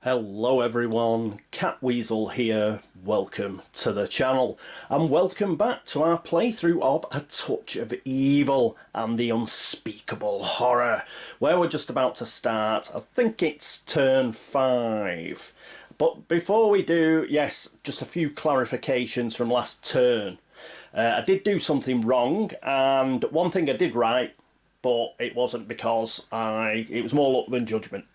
Hello everyone, Catweazle here, welcome to the channel and welcome back to our playthrough of A Touch of Evil and the Unspeakable Horror, where we're just about to start. I think it's turn 5. But before we do, yes, just a few clarifications from last turn. I did do something wrong, and one thing I did right, but it wasn't because it was more luck than judgment.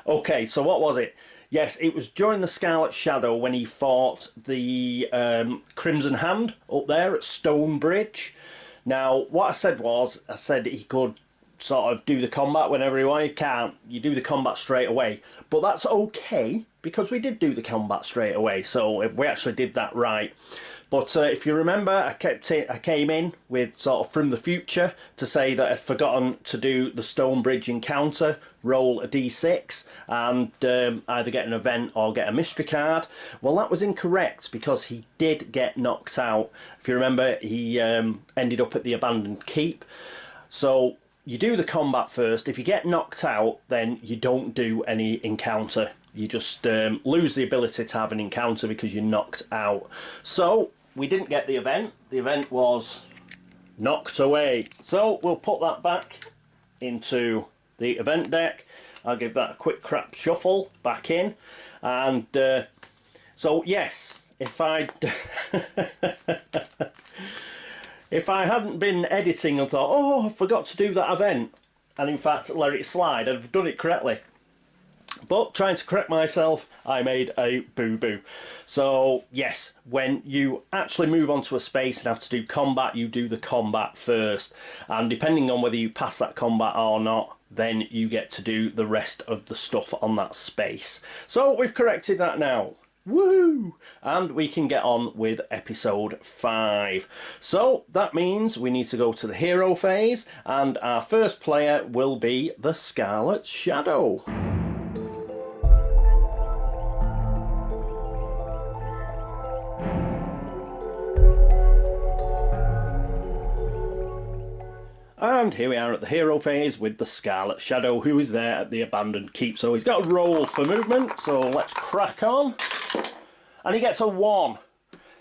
Okay, so what was it? Yes, it was during the Scarlet Shadow when he fought the Crimson Hand up there at Stonebridge. Now, what I said was, I said he could sort of do the combat whenever he wanted. Can't. You do the combat straight away. But that's okay, because we did do the combat straight away, so we actually did that right. But if you remember, I came in with sort of from the future to say that I'd forgotten to do the Stonebridge encounter, roll a d6 and either get an event or get a mystery card. Well, that was incorrect because he did get knocked out. If you remember, he ended up at the abandoned keep. So you do the combat first. If you get knocked out, then you don't do any encounter. You just lose the ability to have an encounter because you're knocked out. So we didn't get the event. The event was knocked away. So we'll put that back into the event deck. I'll give that a quick crap shuffle back in. And so yes, if I if I hadn't been editing and thought, oh, I forgot to do that event, and in fact let it slide, I'd have done it correctly. But trying to correct myself, I made a boo-boo. So yes, when you actually move onto a space and have to do combat, you do the combat first. And depending on whether you pass that combat or not, then you get to do the rest of the stuff on that space. So we've corrected that now. Woo! And we can get on with episode 5. So that means we need to go to the hero phase, and our first player will be the Scarlet Shadow. And here we are at the hero phase with the Scarlet Shadow, who is there at the abandoned keep. So he's got a roll for movement, so let's crack on. And he gets a 1.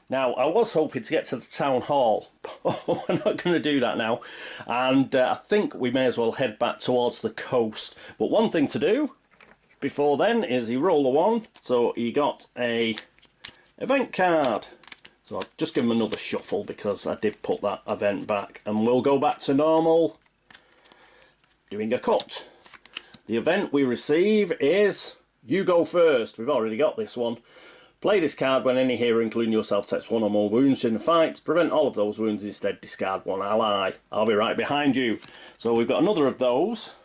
Now, I was hoping to get to the town hall, but we're not going to do that now. And I think we may as well head back towards the coast. But one thing to do before then is he rolled a 1, so he got a event card. So I'll just give him another shuffle because I did put that event back, and we'll go back to normal, doing a cut. The event we receive is, you go first. We've already got this one. Play this card when any hero, including yourself, takes 1 or more wounds in the fight. To prevent all of those wounds, instead discard 1 ally. I'll be right behind you. So we've got another of those.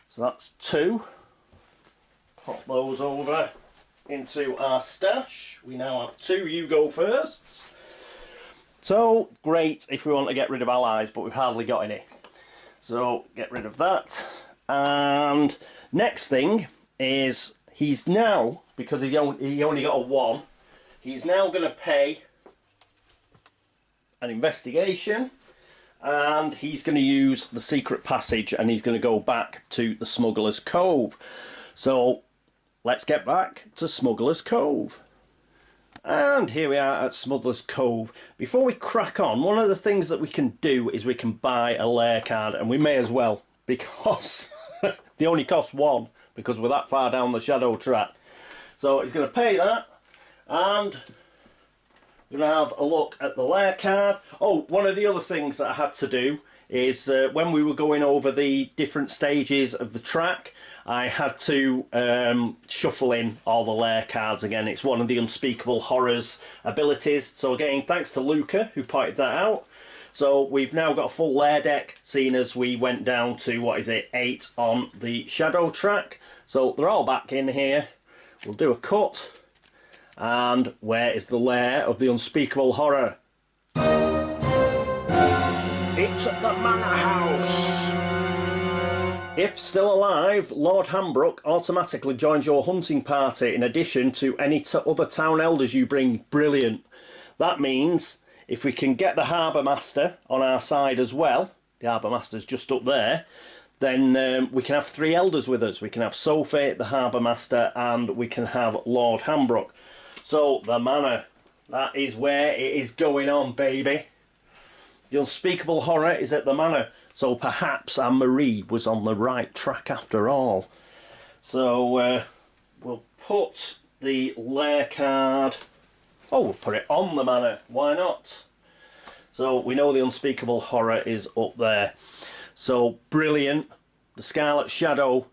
So that's 2. Pop those over into our stash. We now have 2 you go firsts. So great if we want to get rid of allies, but we've hardly got any. So get rid of that. And next thing is he's now, because he only got a 1, he's now going to pay an investigation, and he's going to use the secret passage, and he's going to go back to the Smuggler's Cove. So let's get back to Smuggler's Cove. And here we are at Smuggler's Cove. Before we crack on, one of the things that we can do is we can buy a lair card, and we may as well, because they only cost 1, because we're that far down the shadow track. So he's going to pay that, and we're going to have a look at the lair card. Oh, one of the other things that I had to do is when we were going over the different stages of the track, I had to shuffle in all the lair cards again. It's one of the Unspeakable Horror's abilities. So again, thanks to Luca who pointed that out. So we've now got a full lair deck, seeing as we went down to, what is it, 8 on the shadow track. So they're all back in here. We'll do a cut. And where is the lair of the Unspeakable Horror? It's at the Manor House. If still alive, Lord Hanbrooke automatically joins your hunting party in addition to any other town elders you bring. Brilliant. That means if we can get the Harbour Master on our side as well, the Harbour Master's just up there, then we can have 3 elders with us. We can have Sophie, the Harbour Master, and we can have Lord Hanbrooke. So, the Manor, that is where it is going on, baby. The Unspeakable Horror is at the Manor. So perhaps Anne-Marie was on the right track after all. So we'll put the lair card... Oh, we'll put it on the Manor. Why not? So we know the Unspeakable Horror is up there. So brilliant. The Scarlet Shadow.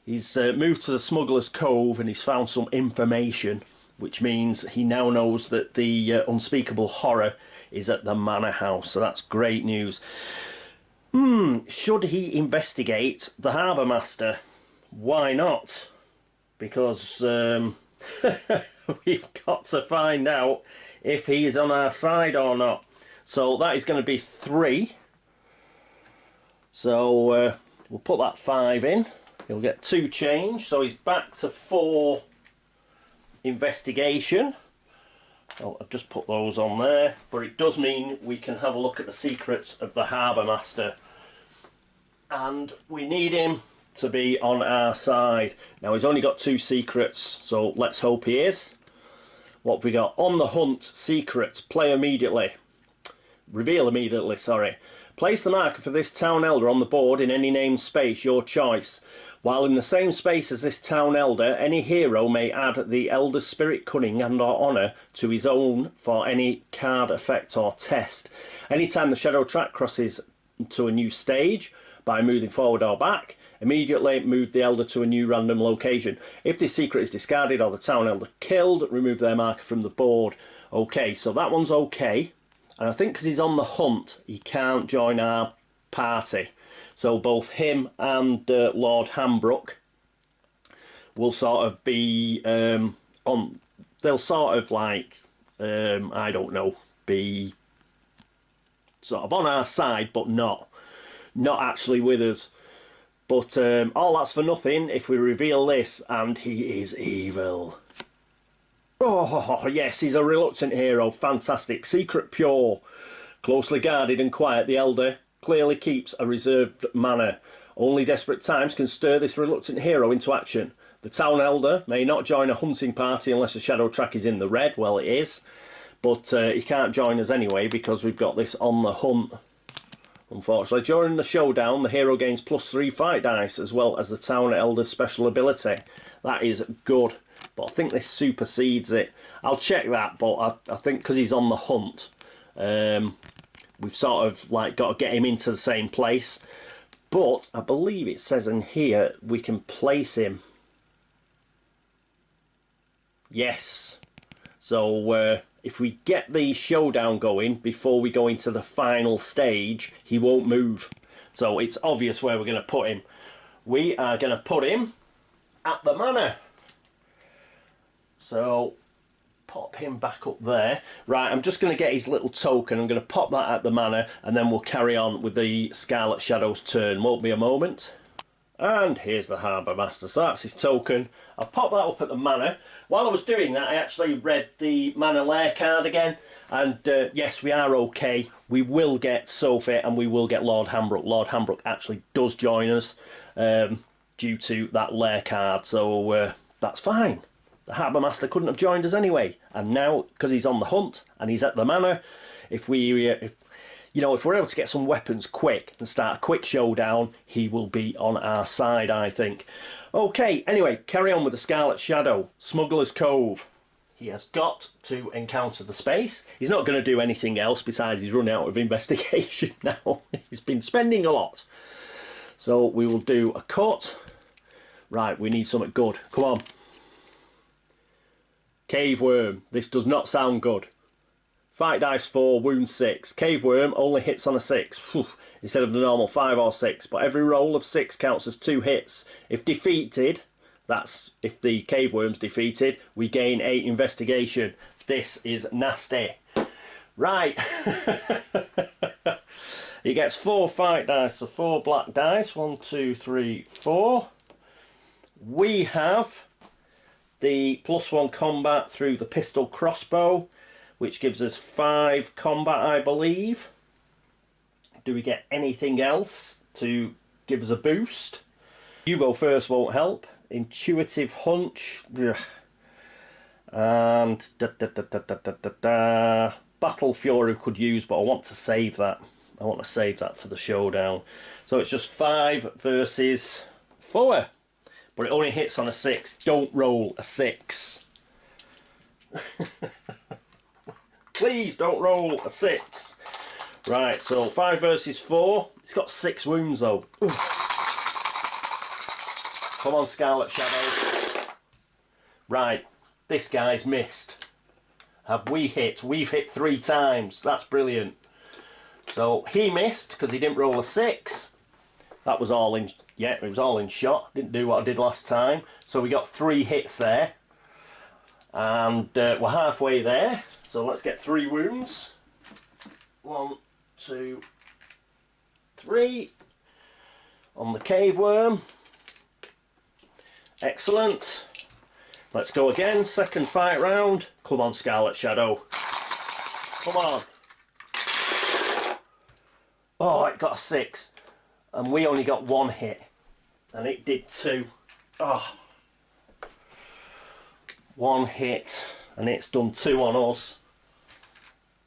He's moved to the Smuggler's Cove and he's found some information, which means he now knows that the Unspeakable Horror is at the Manor House. So that's great news. Should he investigate the Harbour Master? Why not? Because we've got to find out if he's on our side or not. So that is going to be 3. So we'll put that 5 in. He'll get 2 change. So he's back to 4 investigation. Oh, I've just put those on there, but it does mean we can have a look at the secrets of the Harbour Master. And we need him to be on our side. Now, he's only got 2 secrets, so let's hope he is. What have we got? On the hunt, secrets, play immediately. Reveal immediately, sorry. Place the marker for this town elder on the board in any named space, your choice. While in the same space as this town elder, any hero may add the elder's spirit, cunning and or honour to his own for any card, effect or test. Anytime the shadow track crosses to a new stage, by moving forward or back, immediately move the elder to a new random location. If this secret is discarded or the town elder killed, remove their marker from the board. Okay, so that one's okay. And I think because he's on the hunt, he can't join our party. So both him and Lord Hanbrooke will sort of be on... They'll sort of like, I don't know, be sort of on our side, but not actually with us. But all that's for nothing if we reveal this and he is evil. Oh yes, he's a reluctant hero. Fantastic. Secret pure. Closely guarded and quiet, the elder clearly keeps a reserved manner. Only desperate times can stir this reluctant hero into action. The town elder may not join a hunting party unless the shadow track is in the red. Well, it is. But he can't join us anyway because we've got this on the hunt. Unfortunately, during the showdown, the hero gains +3 fight dice as well as the town elder's special ability. That is good, but I think this supersedes it. I'll check that, but I think because he's on the hunt, we've sort of like got to get him into the same place. But I believe it says in here we can place him. Yes. So if we get the showdown going before we go into the final stage, he won't move. So it's obvious where we're going to put him. We are going to put him at the Manor. So pop him back up there. Right, I'm just going to get his little token. I'm going to pop that at the Manor and then we'll carry on with the Scarlet Shadow's turn. Won't be a moment. And here's the Harbour Master. So that's his token. I'll pop that up at the Manor. While I was doing that, I actually read the Manor Lair card again. And yes, we are okay. We will get Sophie and we will get Lord Hanbrooke. Lord Hanbrooke actually does join us due to that Lair card. So that's fine. The Harbour Master couldn't have joined us anyway. And now, because he's on the hunt and he's at the Manor, if we're able to get some weapons quick and start a quick showdown, he will be on our side, I think. Okay, anyway, carry on with the Scarlet Shadow. Smuggler's Cove. He has got to encounter the space. He's not going to do anything else besides he's run out of investigation now. He's been spending a lot. So we will do a cut. Right, we need something good. Come on. Cave Worm. This does not sound good. Fight dice 4, wound 6. Cave Worm only hits on a 6, instead of the normal 5 or 6. But every roll of 6 counts as 2 hits. If defeated, that's if the Cave Worm's defeated, we gain 8 investigation. This is nasty. Right. He gets 4 fight dice, so 4 black dice. 1, 2, 3, 4. We have the +1 combat through the pistol crossbow, which gives us 5 combat, I believe. Do we get anything else to give us a boost. You go first won't help. Intuitive hunch. Ugh. And Battle Fury could use, but I want to save that. I want to save that for the showdown. So it's just 5 versus 4. But it only hits on a 6. Don't roll a 6. Please don't roll a 6. Right, so 5 versus 4. It's got 6 wounds though. Ugh. Come on, Scarlet Shadow. Right, this guy's missed. Have we hit? We've hit 3 times. That's brilliant. So he missed because he didn't roll a 6. That was all in. Yeah, it was all in shot. Didn't do what I did last time. So we got 3 hits there. And we're halfway there. So let's get 3 wounds. 1, 2, 3. On the cave worm. Excellent. Let's go again. Second fight round. Come on, Scarlet Shadow. Come on. Oh, it got a 6. And we only got 1 hit. And it did 2. Oh. 1 hit. And it's done 2 on us.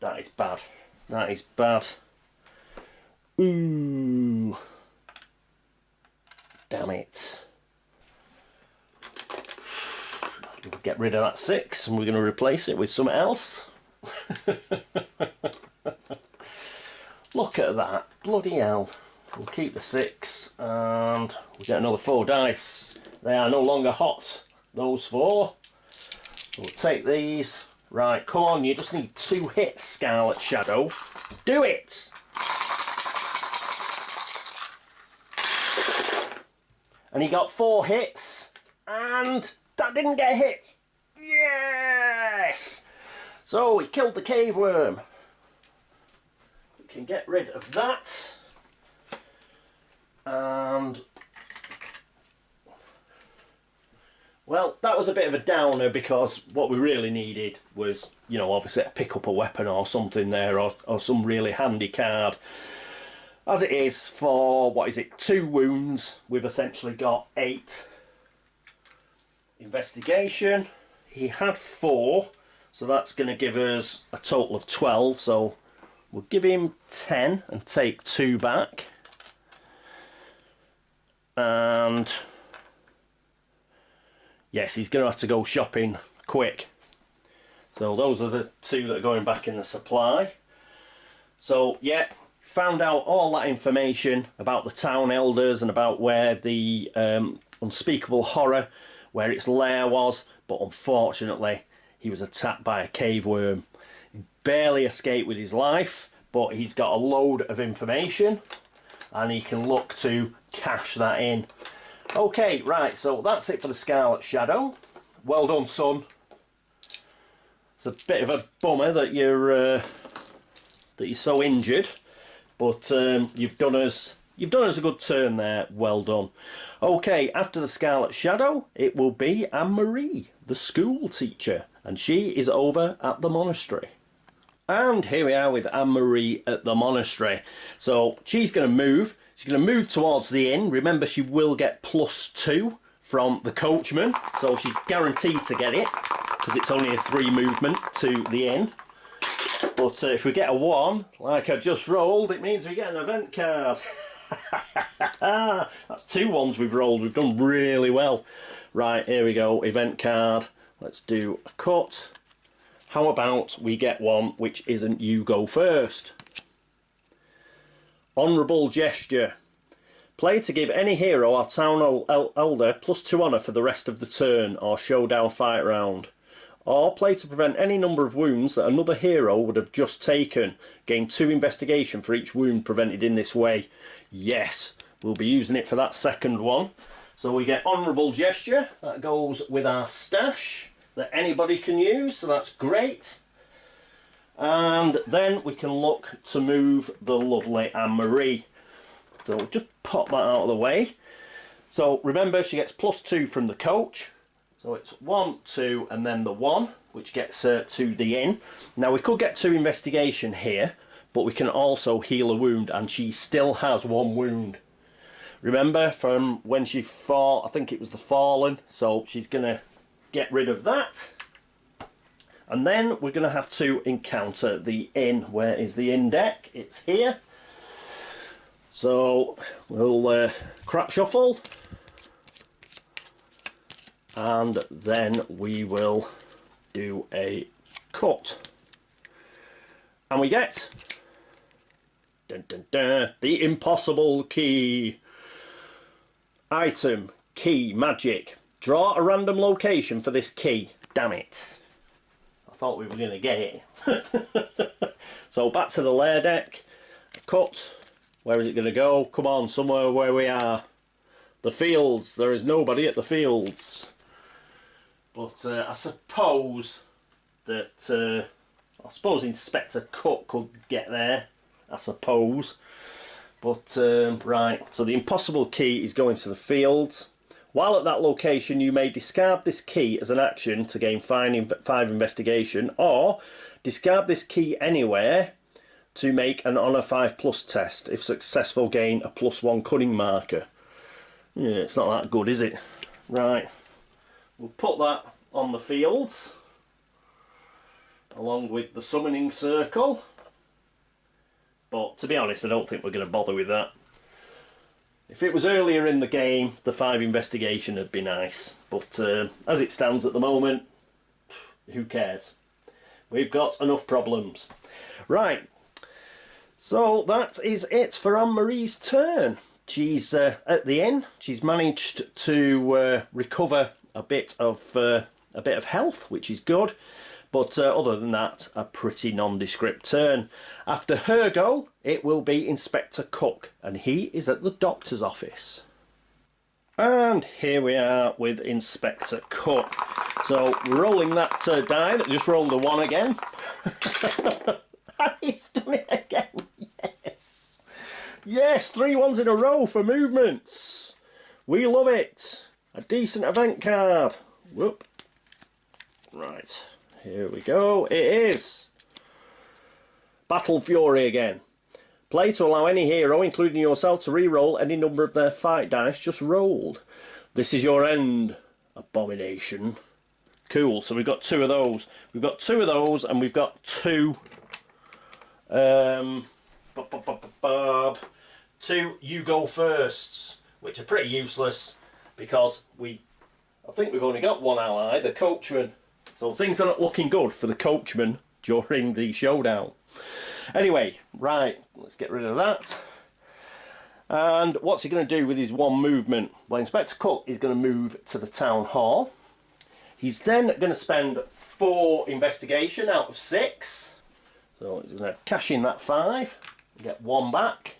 That is bad. That is bad. Ooh. Damn it. We'll get rid of that 6 and we're going to replace it with something else. Look at that. Bloody hell. We'll keep the 6 and we'll get another 4 dice. They are no longer hot, those 4. We'll take these. Right, come on, you just need 2 hits, Scarlet Shadow. Do it! And he got 4 hits, and that didn't get a hit. Yes! So he killed the cave worm. We can get rid of that. And well, that was a bit of a downer because what we really needed was, you know, obviously to pick up a weapon or something there, or some really handy card. As it is, for, what is it, 2 wounds, we've essentially got 8. Investigation, he had 4, so that's going to give us a total of 12, so we'll give him 10 and take 2 back. And yes, he's going to have to go shopping quick. So those are the 2 that are going back in the supply. So yeah, found out all that information about the town elders and about where the Unspeakable Horror, where its lair was, but unfortunately he was attacked by a cave worm. He barely escaped with his life, but he's got a load of information and he can look to cash that in. Okay, right, so that's it for the Scarlet Shadow. Well done, son. It's a bit of a bummer that you're so injured, but you've done us a good turn there. Well done. Okay, after the Scarlet Shadow, it will be Anne-Marie, the school teacher, and she is over at the monastery. And here we are with Anne-Marie at the monastery. So she's going to move. She's going to move towards the inn. Remember, she will get +2 from the coachman, so she's guaranteed to get it because it's only a 3 movement to the inn. But if we get a 1, like I just rolled, it means we get an event card. That's 2 ones we've rolled. We've done really well. Right, here we go. Event card. Let's do a cut. How about we get one which isn't you go first? Honourable gesture. Play to give any hero or town elder +2 honour for the rest of the turn or showdown fight round. Or play to prevent any number of wounds that another hero would have just taken. Gain 2 investigation for each wound prevented in this way. Yes, we'll be using it for that second one. So we get honourable gesture. That goes with our stash that anybody can use, so that's great. And then we can look to move the lovely Anne-Marie. So we'll just pop that out of the way. So remember, she gets +2 from the coach. So it's 1, 2, and then the 1, which gets her to the inn. Now we could get 2 investigation here, but we can also heal a wound, and she still has 1 wound. Remember from when she fought, I think it was the Fallen, so she's going to get rid of that. And then we're going to have to encounter the inn. Where is the inn deck? It's here. So we'll crap shuffle. And then we will do a cut. And we get... Dun, dun, dun, the impossible key. Item, key, magic. Draw a random location for this key. Damn it. I thought we were going to get it. So back to the lair deck. Cut. Where is it going to go? Come on, somewhere where we are. The fields. There is nobody at the fields. But I suppose that... I suppose Inspector Cooke could get there. I suppose. But, right. So the impossible key is going to the fields. While at that location, you may discard this key as an action to gain 5 investigation, or discard this key anywhere to make an Honour 5+ test. If successful, gain a +1 cunning marker. Yeah, it's not that good, is it? Right. We'll put that on the fields, along with the summoning circle. But to be honest, I don't think we're going to bother with that. If it was earlier in the game, the 5 investigation would be nice. But as it stands at the moment, who cares? We've got enough problems. Right. So that is it for Anne-Marie's turn. She's at the inn. She's managed to recover a bit of health, which is good. But other than that, a pretty nondescript turn. After her go, it will be Inspector Cooke, and he is at the doctor's office. And here we are with Inspector Cooke. So we're rolling that die that just rolled a 1 again. He's done it again. Yes. Yes, 3 ones in a row for movements. We love it. A decent event card. Whoop. Right. Here we go. It is Battle Fury again. Play to allow any hero, including yourself, to re-roll any number of their fight dice just rolled. This is your end, abomination. Cool. So we've got 2 of those. We've got 2 of those, and we've got 2. 2 you go firsts, which are pretty useless because I think we've only got 1 ally, the coachman. So things are not looking good for the coachman during the showdown. Anyway, right, let's get rid of that. And what's he going to do with his 1 movement? Well, Inspector Cooke is going to move to the town hall. He's then going to spend 4 investigation out of 6. So he's going to cash in that 5 and get 1 back.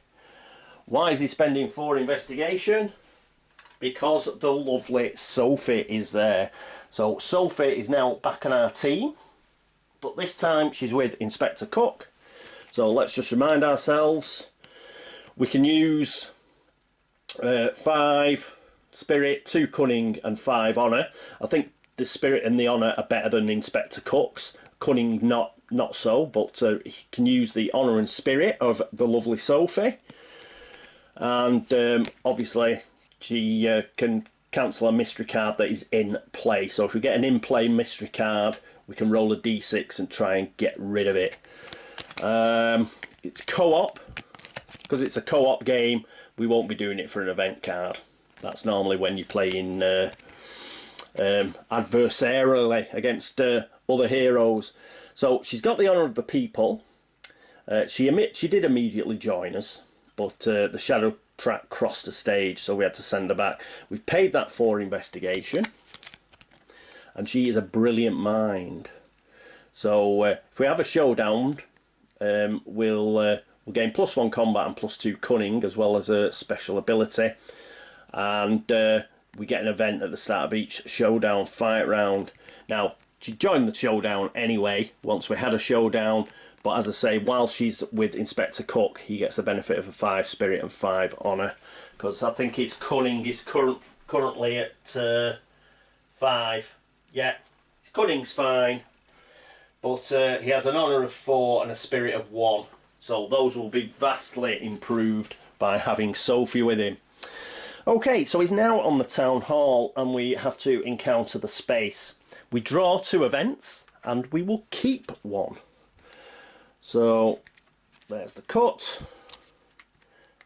Why is he spending 4 investigation? Because the lovely Sophie is there. So Sophie is now back on our team, but this time she's with Inspector Cooke. So let's just remind ourselves, we can use 5 spirit, 2 cunning and 5 honour. I think the spirit and the honour are better than Inspector Cooke's. Cunning not so, but he can use the honour and spirit of the lovely Sophie. And obviously she can cancel a mystery card that is in play. So if we get an in-play mystery card, we can roll a d6 and try and get rid of it. It's co-op. Because it's a co-op game, we won't be doing it for an event card. That's normally when you're playing adversarially against other heroes. So she's got the honour of the people. She did immediately join us, but the shadow track crossed a stage, so we had to send her back. We've paid that 4 investigation, and she is a brilliant mind. So if we have a showdown, we'll gain +1 combat and +2 cunning, as well as a special ability, and we get an event at the start of each showdown fight round. Now, she joined the showdown anyway once we had a showdown, but as I say, while she's with Inspector Cooke, he gets the benefit of a 5 spirit and 5 honour, because I think his cunning is currently at 5. Yeah, his cunning's fine, but he has an honour of 4 and a spirit of 1, so those will be vastly improved by having Sophie with him. Okay, so he's now on the town hall and we have to encounter the space. We draw 2 events and we will keep 1. So there's the cut.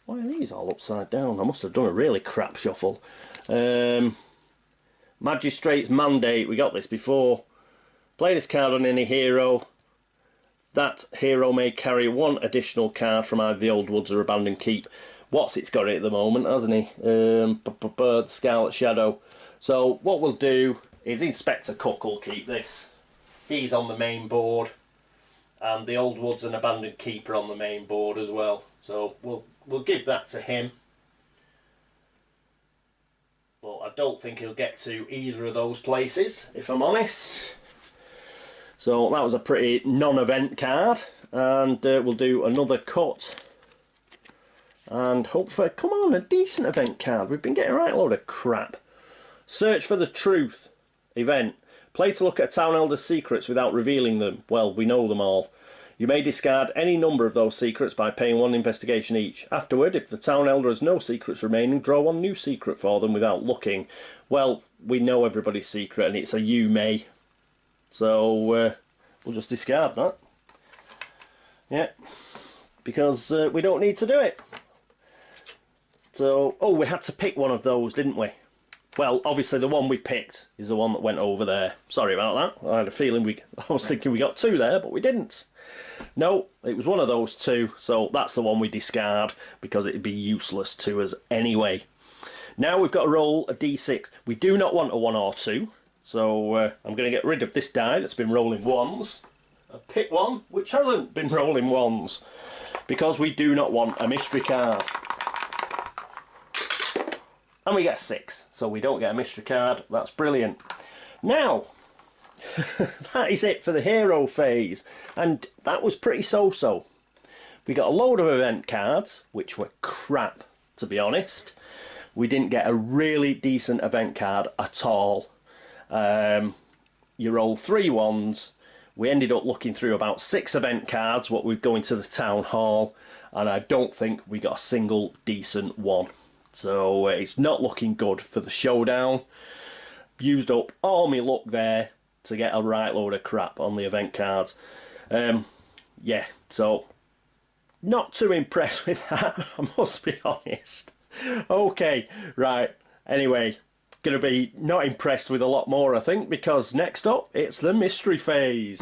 Why are these all upside down? I must have done a really crap shuffle. Magistrate's Mandate, we got this before. Play this card on any hero. That hero may carry 1 additional card from either the Old Woods or Abandoned Keep. What's it's got it at the moment, hasn't he? The Scarlet Shadow. So what we'll do is Inspector Cooke-r will keep this. He's on the main board. And the Old Woods and Abandoned Keep are on the main board as well. So we'll give that to him. Well, I don't think he'll get to either of those places, if I'm honest. So that was a pretty non-event card. And we'll do another cut. And hope for, come on, a decent event card. We've been getting a right load of crap. Search for the Truth event. Play to look at a town elder's secrets without revealing them. Well, we know them all. You may discard any number of those secrets by paying 1 investigation each. Afterward, if the town elder has no secrets remaining, draw 1 new secret for them without looking. Well, we know everybody's secret and it's a you may. So we'll just discard that. Yeah, because we don't need to do it. So, oh, we had to pick one of those, didn't we? Well, obviously the one we picked is the one that went over there. Sorry about that. I had a feeling I was thinking we got 2 there, but we didn't. No, it was one of those 2, so that's the one we discard because it'd be useless to us anyway. Now we've got to roll a d6. We do not want a 1 or 2, so I'm going to get rid of this die that's been rolling 1s and pick one which hasn't been rolling 1s because we do not want a mystery card. And we get 6, so we don't get a mystery card. That's brilliant. Now, that is it for the hero phase. And that was pretty so-so. We got a load of event cards, which were crap, to be honest. We didn't get a really decent event card at all. You roll 3 ones. We ended up looking through about 6 event cards, what we've going to the town hall. And I don't think we got a single decent one. So it's not looking good for the showdown. Used up all my luck there to get a right load of crap on the event cards. Yeah, so not too impressed with that, I must be honest. Okay, right. Anyway, going to be not impressed with a lot more, I think, because next up, it's the mystery phase.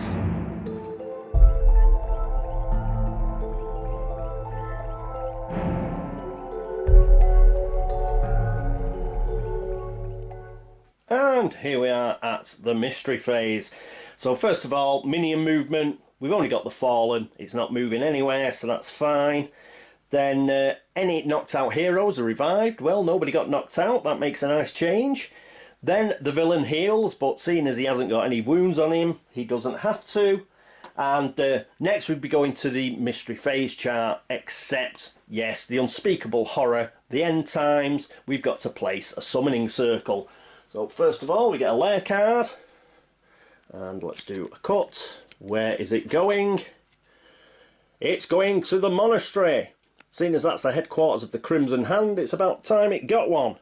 And here we are at the mystery phase. So first of all, minion movement. We've only got the Fallen. It's not moving anywhere, so that's fine. Then any knocked out heroes are revived. Well, nobody got knocked out. That makes a nice change. Then the villain heals, but seeing as he hasn't got any wounds on him, he doesn't have to. And next we'd be going to the mystery phase chart, except, yes, the Unspeakable Horror, the end times. We've got to place a summoning circle. So first of all, we get a lair card, and let's do a cut. Where is it going? It's going to the monastery. Seeing as that's the headquarters of the Crimson Hand, it's about time it got one.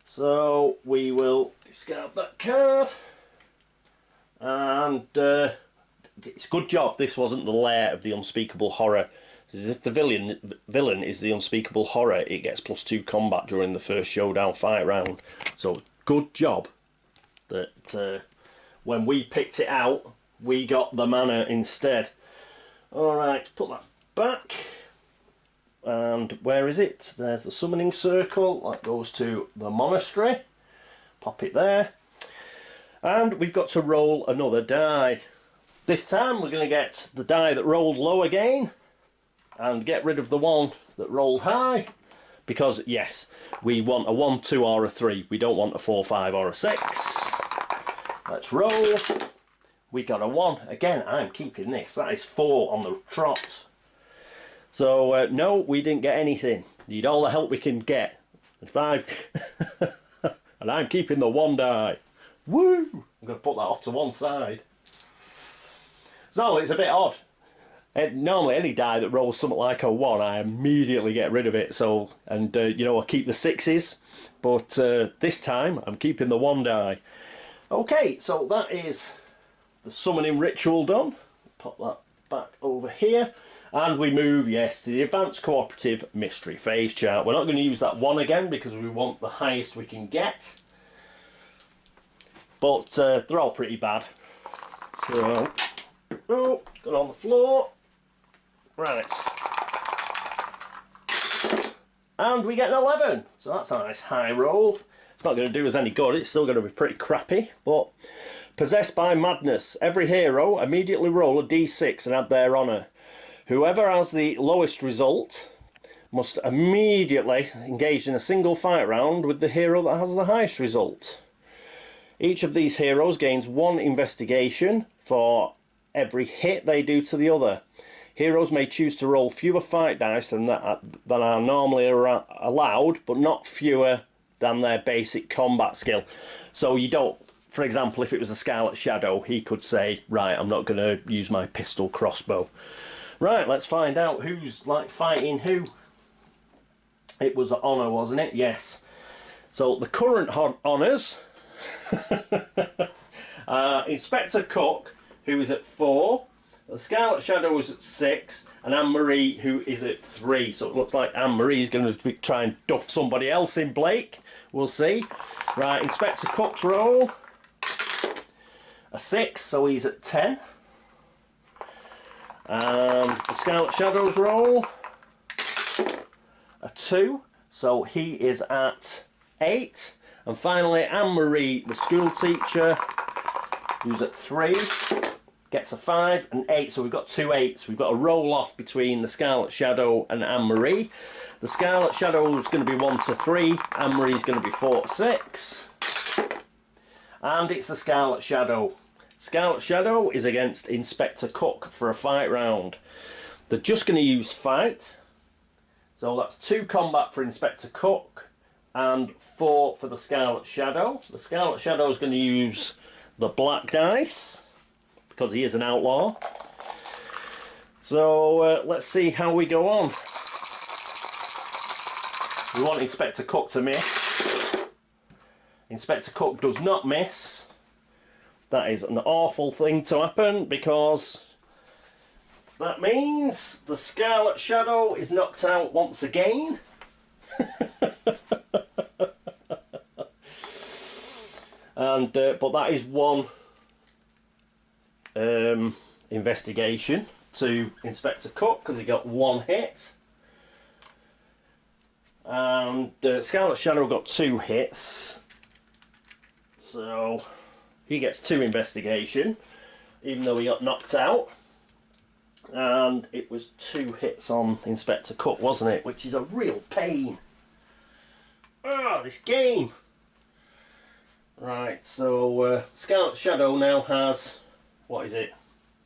So we will discard that card. And it's a good job this wasn't the lair of the Unspeakable Horror. If the villain is the Unspeakable Horror, it gets +2 combat during the first showdown fight round. So good job that when we picked it out, we got the Manor instead. Alright, put that back. And where is it? There's the summoning circle. That goes to the monastery. Pop it there. And we've got to roll another die. This time we're going to get the die that rolled low again and get rid of the one that rolled high. Because, yes, we want a 1, 2 or a 3. We don't want a 4, 5 or a 6. Let's roll. We got a 1. Again, I'm keeping this. That is 4 on the trot. So, no, we didn't get anything. Need all the help we can get. And 5. And I'm keeping the 1 die. Woo! I'm going to put that off to one side. So, it's a bit odd. Normally, any die that rolls something like a 1, I immediately get rid of it. So, and you know, I keep the 6s, but this time I'm keeping the 1 die. Okay, so that is the summoning ritual done. Pop that back over here, and we move, yes, to the advanced cooperative mystery phase chart. We're not going to use that 1 again because we want the highest we can get, but they're all pretty bad. So, oh, got on the floor. Right. And we get an 11. So that's a nice high roll. It's not going to do us any good. It's still going to be pretty crappy. But possessed by madness. Every hero immediately roll a d6 and add their honour. Whoever has the lowest result must immediately engage in a single fight round with the hero that has the highest result. Each of these heroes gains 1 investigation for every hit they do to the other. Heroes may choose to roll fewer fight dice than are normally allowed, but not fewer than their basic combat skill. So you don't, for example, if it was a Scarlet Shadow, he could say, right, I'm not going to use my pistol crossbow. Right, let's find out who's like fighting who. It was honour, wasn't it? Yes. So the current honours, Inspector Cooke, who is at 4. The Scarlet Shadow is at 6, and Anne-Marie, who is at 3. So it looks like Anne-Marie's going to try and duff somebody else in Blake. We'll see. Right, Inspector Cooke's roll. A 6, so he's at 10. And the Scarlet Shadow's roll. A 2, so he is at 8. And finally, Anne-Marie, the school teacher, who's at 3. Gets a 5 and 8, so we've got 2 8s. We've got a roll off between the Scarlet Shadow and Anne-Marie. The Scarlet Shadow is going to be 1 to 3, Anne-Marie's going to be 4 to 6. And it's the Scarlet Shadow. Scarlet Shadow is against Inspector Cooke for a fight round. They're just going to use fight. So that's 2 combat for Inspector Cooke and 4 for the Scarlet Shadow. The Scarlet Shadow is going to use the black dice, because he is an outlaw. So let's see how we go on. We want Inspector Cooke to miss. Inspector Cooke does not miss. That is an awful thing to happen, because that means the Scarlet Shadow is knocked out once again. And but that is 1 investigation to Inspector Cooke, because he got 1 hit. And Scarlet Shadow got 2 hits. So he gets 2 investigation, even though he got knocked out. And it was 2 hits on Inspector Cooke, wasn't it? Which is a real pain. Ah, this game! Right, so Scarlet Shadow now has, what is it,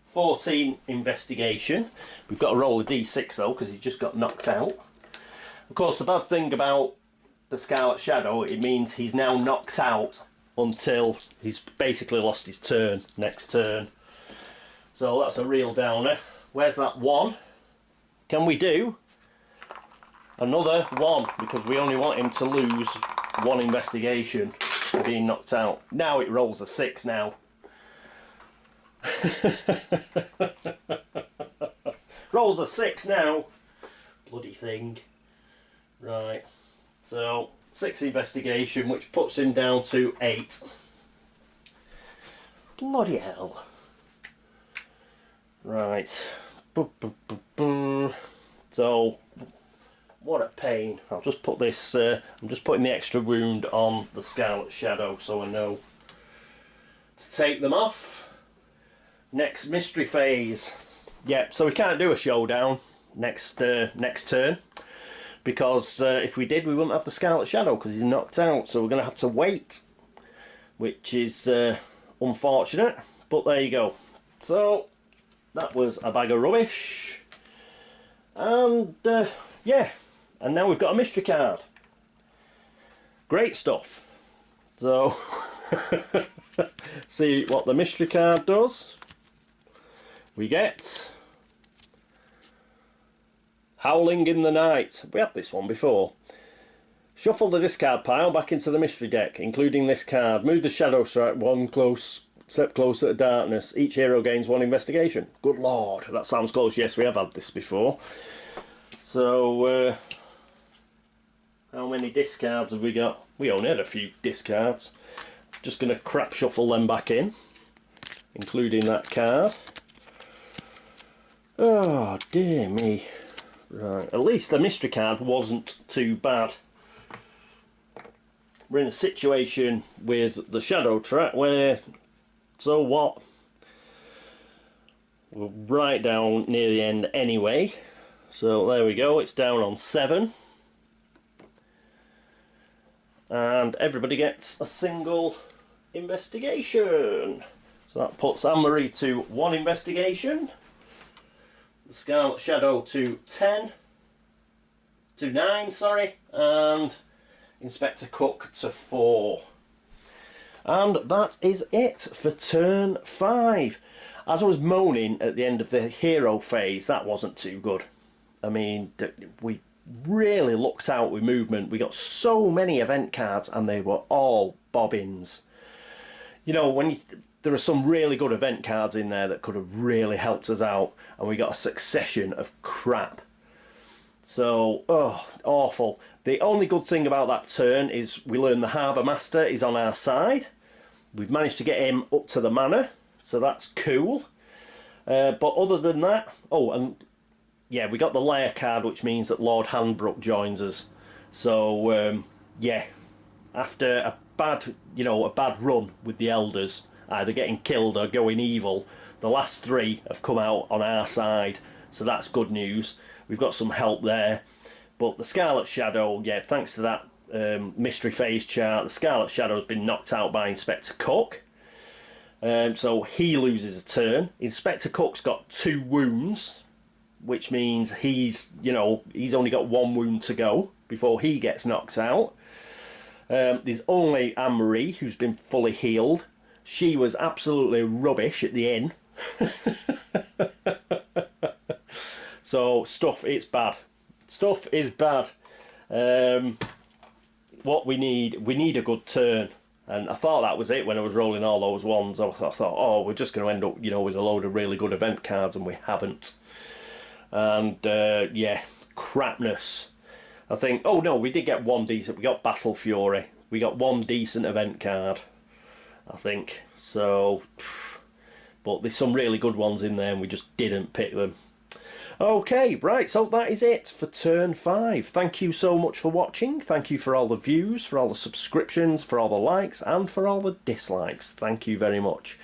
14 investigation. We've got to roll a d6 though, because he just got knocked out. Of course, the bad thing about the Scarlet Shadow, it means he's now knocked out until he's basically lost his turn, next turn. So that's a real downer. Where's that 1? Can we do another 1? Because we only want him to lose 1 investigation for being knocked out. Now it rolls a 6 now. Rolls a 6 now. Bloody thing. Right. So 6 investigation, which puts him down to 8. Bloody hell. Right. So what a pain. I'll just put this, I'm just putting the extra wound on the Scarlet Shadow so I know to take them off. Next mystery phase. Yep, so we can't do a showdown next turn, because if we did, we wouldn't have the Scarlet Shadow because he's knocked out, so we're going to have to wait, which is unfortunate, but there you go. So that was a bag of rubbish, and yeah, and now we've got a mystery card. Great stuff. So see what the mystery card does. We get Howling in the Night. We had this one before. Shuffle the discard pile back into the mystery deck, including this card. Move the shadow strike one step closer to darkness. Each hero gains 1 investigation. Good lord, that sounds close. Yes, we have had this before. So, how many discards have we got? We only had a few discards. Just going to crap shuffle them back in, including that card. Oh, dear me. Right, at least the mystery card wasn't too bad. We're in a situation with the shadow trap where, so what? We're right down near the end anyway. So there we go, it's down on 7. And everybody gets a single investigation. So that puts Anne-Marie to 1 investigation. The Scarlet Shadow to 9, sorry, and Inspector Cooke to 4. And that is it for turn 5. As I was moaning at the end of the hero phase, that wasn't too good. I mean, we really lucked out with movement. We got so many event cards and they were all bobbins. You know, there are some really good event cards in there that could have really helped us out, and we got a succession of crap. So, oh, awful. The only good thing about that turn is we learned the Harbour Master is on our side. We've managed to get him up to the Manor, so that's cool. But other than that, oh, and yeah, we got the Lair card, which means that Lord Hanbrooke joins us. So, yeah, after a bad run with the Elders, either getting killed or going evil, the last 3 have come out on our side, so that's good news. We've got some help there. But the Scarlet Shadow, yeah, thanks to that mystery phase chart, the Scarlet Shadow has been knocked out by Inspector Cooke. So he loses a turn. Inspector Cooke's got 2 wounds, which means he's only got 1 wound to go before he gets knocked out. There's only Anne-Marie, who's been fully healed. She was absolutely rubbish at the inn. So stuff, it's bad. Stuff is bad. What we need a good turn. And I thought that was it when I was rolling all those ones. I thought, oh, we're just going to end up, with a load of really good event cards, and we haven't. And yeah, crapness. I think, oh no, we did get 1 decent. We got Battle Fury. We got 1 decent event card, I think. So, but there's some really good ones in there, and we just didn't pick them. Okay, right, so that is it for turn 5. Thank you so much for watching. Thank you for all the views, for all the subscriptions, for all the likes, and for all the dislikes. Thank you very much.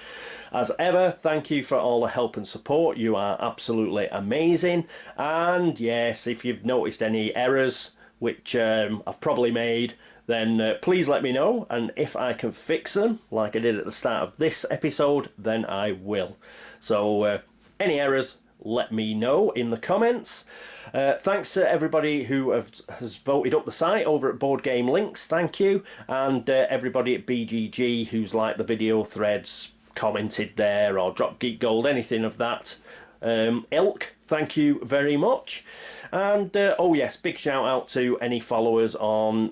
As ever, thank you for all the help and support. You are absolutely amazing. And yes, if you've noticed any errors, which I've probably made, then please let me know. And if I can fix them, like I did at the start of this episode, then I will. So any errors, let me know in the comments. Thanks to everybody who has voted up the site over at Board Game Links. Thank you. And everybody at BGG who's liked the video threads, commented there, or dropped Geek Gold, anything of that ilk. Thank you very much. And oh yes, big shout out to any followers on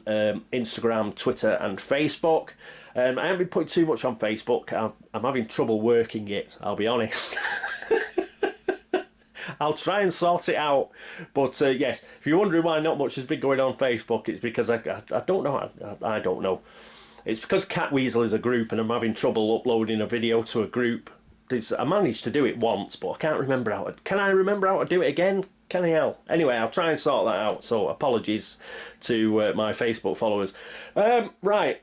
Instagram, Twitter and Facebook. I haven't been putting too much on Facebook. I'm having trouble working it, I'll be honest. I'll try and sort it out. But yes, if you're wondering why not much has been going on Facebook, it's because I don't know. I don't know. It's because Catweazle is a group and I'm having trouble uploading a video to a group. I managed to do it once, but I can't remember how to... Can I remember how to do it again? Can I help? Anyway, I'll try and sort that out. So apologies to my Facebook followers. Right.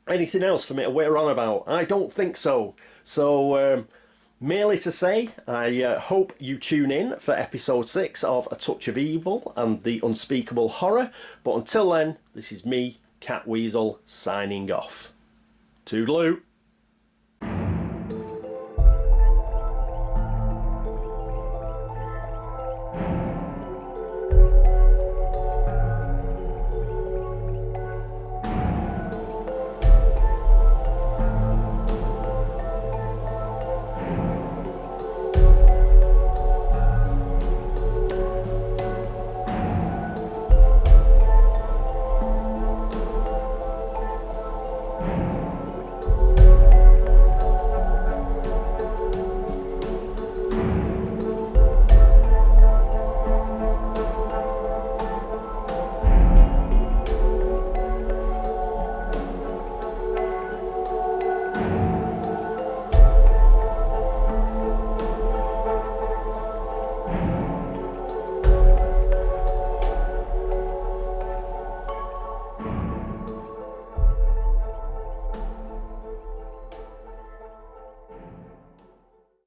Anything else for me to wear on about? I don't think so. So... merely to say, I hope you tune in for episode 6 of A Touch of Evil and the Unspeakable Horror. But until then, this is me, Catweazle, signing off. Toodaloo.